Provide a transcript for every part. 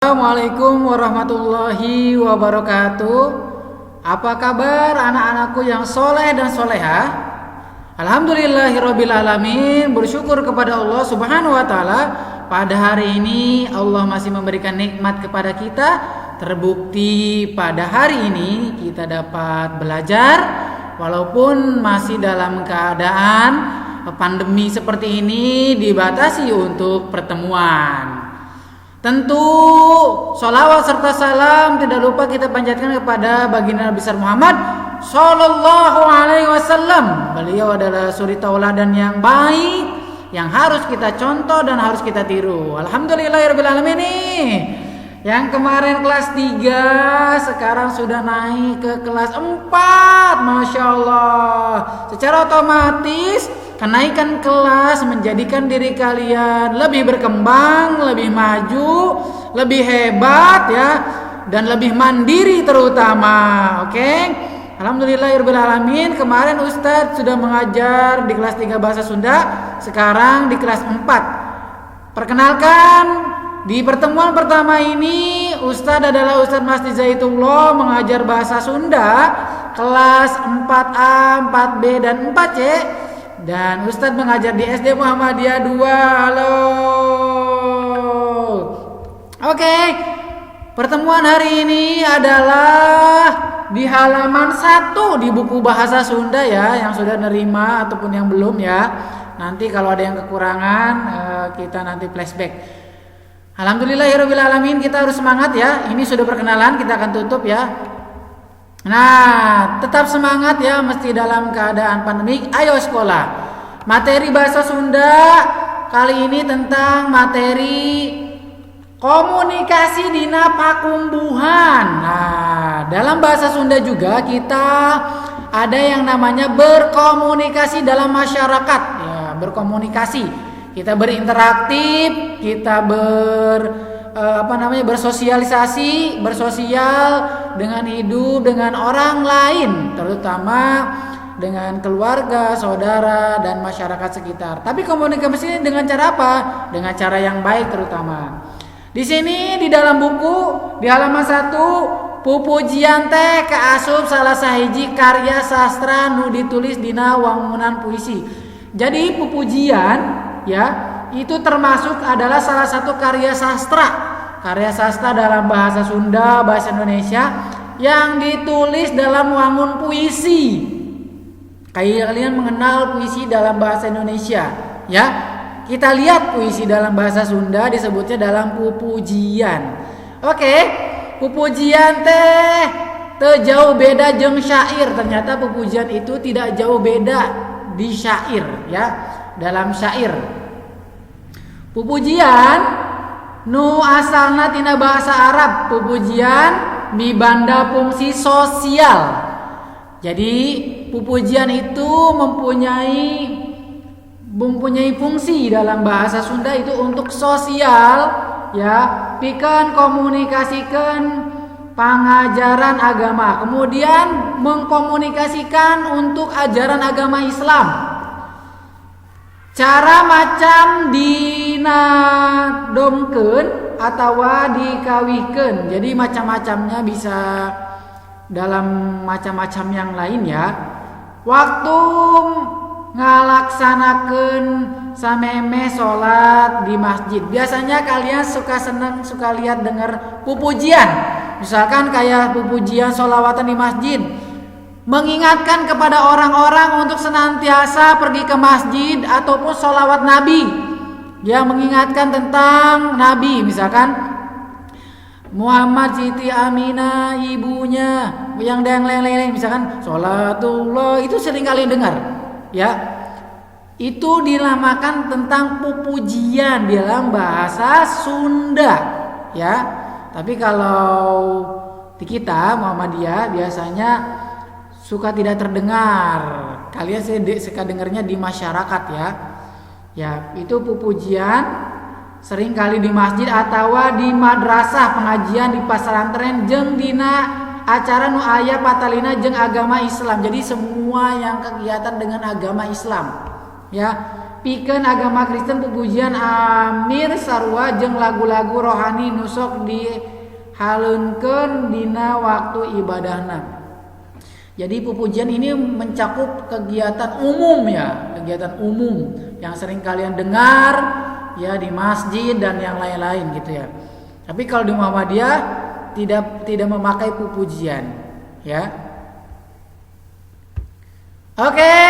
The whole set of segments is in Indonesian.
Assalamualaikum warahmatullahi wabarakatuh. Apa kabar anak-anakku yang soleh dan solehah? Alhamdulillahirabbil alamin. Bersyukur kepada Allah Subhanahu wa taala, pada hari ini Allah masih memberikan nikmat kepada kita. Terbukti pada hari ini kita dapat belajar walaupun masih dalam keadaan pandemi seperti ini, dibatasi untuk pertemuan. Tentu sholawat serta salam tidak lupa kita panjatkan kepada baginda Nabi besar Muhammad Sallallahu Alaihi Wasallam. Beliau adalah suri tauladan yang baik, yang harus kita contoh dan harus kita tiru. Alhamdulillahirabbil alamin. Yang kemarin kelas 3 sekarang sudah naik ke kelas 4. Masya Allah. Secara otomatis kenaikan kelas menjadikan diri kalian lebih berkembang, lebih maju, lebih hebat ya, dan lebih mandiri terutama. Oke? Alhamdulillahirabbil alamin. Kemarin Ustadz sudah mengajar di kelas 3 bahasa Sunda, sekarang di kelas 4. Perkenalkan, di pertemuan pertama ini Ustadz adalah Ustadz Masdi Zaitullah, mengajar bahasa Sunda kelas 4A, 4B dan 4C. Dan Ustadz mengajar di SD Muhammadiyah 2. Halo. Oke. Pertemuan hari ini adalah di halaman 1 di buku bahasa Sunda ya, yang sudah nerima ataupun yang belum ya. Nanti kalau ada yang kekurangan kita nanti flashback. Alhamdulillahirabbil alamin, kita harus semangat ya. Ini sudah perkenalan, kita akan tutup ya. Nah, tetap semangat ya, mesti dalam keadaan pandemik. Ayo sekolah. Materi bahasa Sunda kali ini tentang materi komunikasi dina pakumbuhan. Nah, dalam bahasa Sunda juga kita ada yang namanya berkomunikasi dalam masyarakat. Ya, berkomunikasi. Kita berinteraktif, kita bersosialisasi, bersosial dengan hidup dengan orang lain, terutama dengan keluarga, saudara dan masyarakat sekitar. Tapi komunikasi ini dengan cara apa? Dengan cara yang baik terutama. Di sini di dalam buku di halaman 1 pupujian teh kaasup salah sahiji karya sastra nu ditulis dina wangunan puisi. Jadi pupujian ya, itu termasuk adalah salah satu karya sastra dalam bahasa Sunda, bahasa Indonesia yang ditulis dalam wangun puisi. Kayak kalian mengenal puisi dalam bahasa Indonesia ya, kita lihat puisi dalam bahasa Sunda disebutnya dalam pupujian. Oke, pupujian teh jauh beda jeung syair. Ternyata pupujian itu tidak jauh beda di syair ya. Dalam syair pupujian nu asalna tina bahasa Arab, pupujian mibanda fungsi sosial. Jadi pupujian itu mempunyai fungsi dalam bahasa Sunda itu untuk sosial ya, pikeun komunikasikeun pengajaran agama, kemudian mengkomunikasikan untuk ajaran agama Islam. Cara macam dinadomkeun atawa dikawihkeun. Jadi macam-macamnya bisa dalam macam-macam yang lain ya. Waktu ngalaksanakeun sameme salat di masjid. Biasanya kalian suka lihat dengar pupujian. Misalkan kayak pupujian sholawatan di masjid, mengingatkan kepada orang-orang untuk senantiasa pergi ke masjid ataupun sholawat Nabi. Dia mengingatkan tentang Nabi, misalkan Muhammad Siti Aminah ibunya yang lain-lain, misalkan sholatullah, itu sering kalian dengar ya. Itu dinamakan tentang pupujian dalam bahasa Sunda ya. Tapi kalau di kita Muhammadiyah biasanya suka tidak terdengar. Kalian suka dengarnya di masyarakat ya. Ya, itu pupujian sering kali di masjid atau di madrasah pengajian di pesantren jeung dina acara nu aya patalina jeung agama Islam. Jadi semua yang kegiatan dengan agama Islam. Ya. pikeun agama Kristen pupujian amir sarua jeung lagu-lagu rohani nu sok dihalunkeun dina waktu ibadahna. Jadi pupujian ini mencakup kegiatan umum ya, kegiatan umum yang sering kalian dengar ya di masjid dan yang lain-lain gitu ya. Tapi kalau di Muhammadiyah tidak memakai pupujian ya. Oke.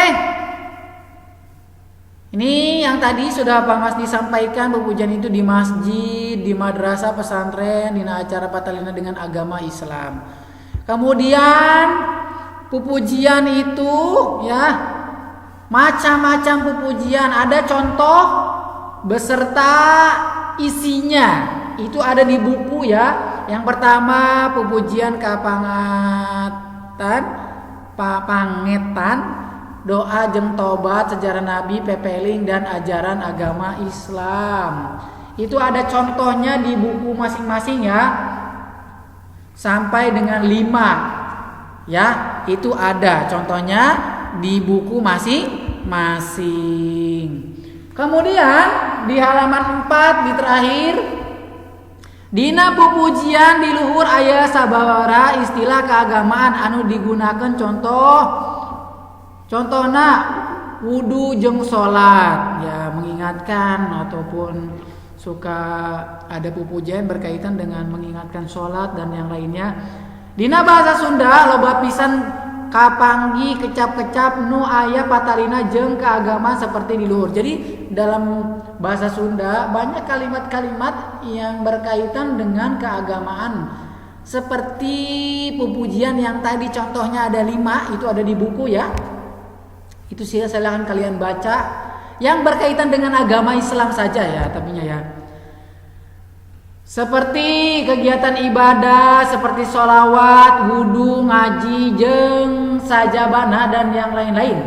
Ini yang tadi sudah Pak Mas disampaikan, pupujian itu di masjid, di madrasah, pesantren, di acara patalina dengan agama Islam. Kemudian pupujian itu ya macam-macam pupujian, ada contoh beserta isinya. Itu ada di buku ya. Yang pertama pupujian pangetan, doa jeung tobat, sejarah Nabi, pepeling dan ajaran agama Islam. Itu ada contohnya di buku masing-masing ya. Sampai dengan 5. Ya, itu ada contohnya di buku masing-masing. Kemudian di halaman 4 di terakhir, dina pupujian di luhur aya sababaraha istilah keagamaan anu digunakeun contohna wudu jeung salat ya, mengingatkan ataupun suka ada pupujian berkaitan dengan mengingatkan salat dan yang lainnya. Dina bahasa Sunda loba pisan kapanggi kecap-kecap nu aya patalina jeung keagamaan seperti di luhur. Jadi dalam bahasa Sunda banyak kalimat-kalimat yang berkaitan dengan keagamaan. Seperti pupujian yang tadi contohnya ada 5, itu ada di buku ya. Itu silakan kalian baca. Yang berkaitan dengan agama Islam saja ya, tapinya ya. Seperti kegiatan ibadah seperti sholawat, wudu, ngaji, jeung sajabana dan yang lain-lain.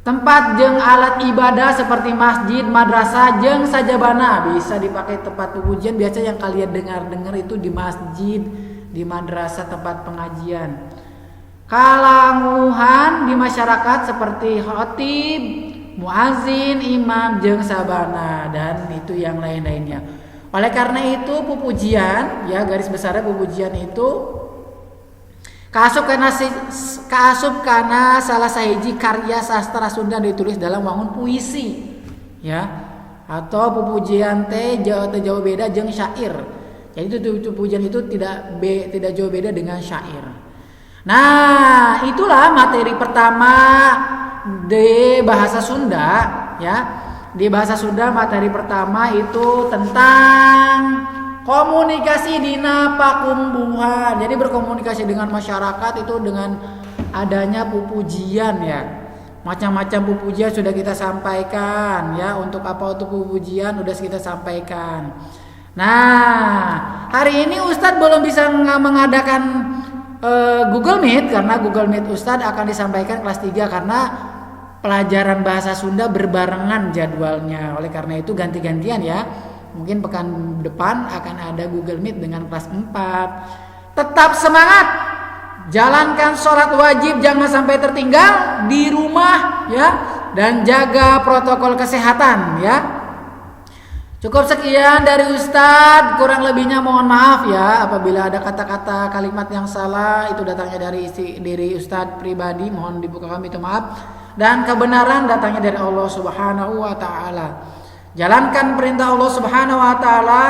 Tempat jeung alat ibadah seperti masjid, madrasah, jeung sajabana bisa dipakai tempat pupujian. Biasa yang kalian dengar itu di masjid, di madrasah, tempat pengajian. Kalanguhan di masyarakat seperti khatib, muazin, imam, jeung sabana dan itu yang lain-lainnya. Oleh karena itu pupujian ya, garis besarnya pupujian itu kaasup kana salah sahiji karya sastra Sunda ditulis dalam wangun puisi ya, atau pupujian teh jauh beda jeung syair. Jadi itu pujian itu tidak jauh beda dengan syair. Nah, itulah materi pertama di bahasa Sunda ya. Di bahasa Sunda materi pertama itu tentang komunikasi dina pakumbuhan. Jadi berkomunikasi dengan masyarakat itu dengan adanya pupujian ya. Macam-macam pupujian sudah kita sampaikan ya. Untuk apa untuk pupujian sudah kita sampaikan. Nah, hari ini Ustadz belum bisa mengadakan Google Meet karena Google Meet Ustadz akan disampaikan kelas 3 karena pelajaran bahasa Sunda berbarengan jadwalnya. Oleh karena itu ganti-gantian ya. Mungkin pekan depan akan ada Google Meet dengan kelas 4. Tetap semangat. Jalankan sholat wajib, jangan sampai tertinggal di rumah ya. Dan jaga protokol kesehatan ya. Cukup sekian dari Ustadz. Kurang lebihnya mohon maaf ya. Apabila ada kata-kata kalimat yang salah, itu datangnya dari diri Ustadz pribadi. Mohon dibuka kami itu maaf. Dan kebenaran datangnya dari Allah Subhanahu wa taala. Jalankan perintah Allah Subhanahu wa taala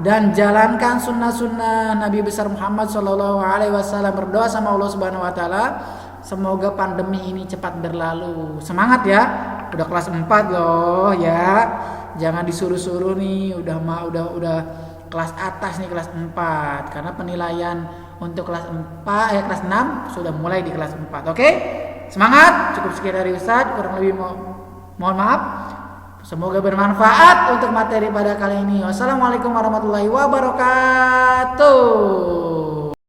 dan jalankan sunnah-sunnah Nabi besar Muhammad sallallahu alaihi wasallam. Berdoa sama Allah Subhanahu wa taala semoga pandemi ini cepat berlalu. Semangat ya. Udah kelas 4 loh ya. Jangan disuruh-suruh nih, udah kelas atas nih, kelas 4. Karena penilaian untuk kelas 6 sudah mulai di kelas 4. Oke? Semangat, cukup sekian dari Ustadz, kurang lebih mohon maaf. Semoga bermanfaat untuk materi pada kali ini. Wassalamualaikum warahmatullahi wabarakatuh.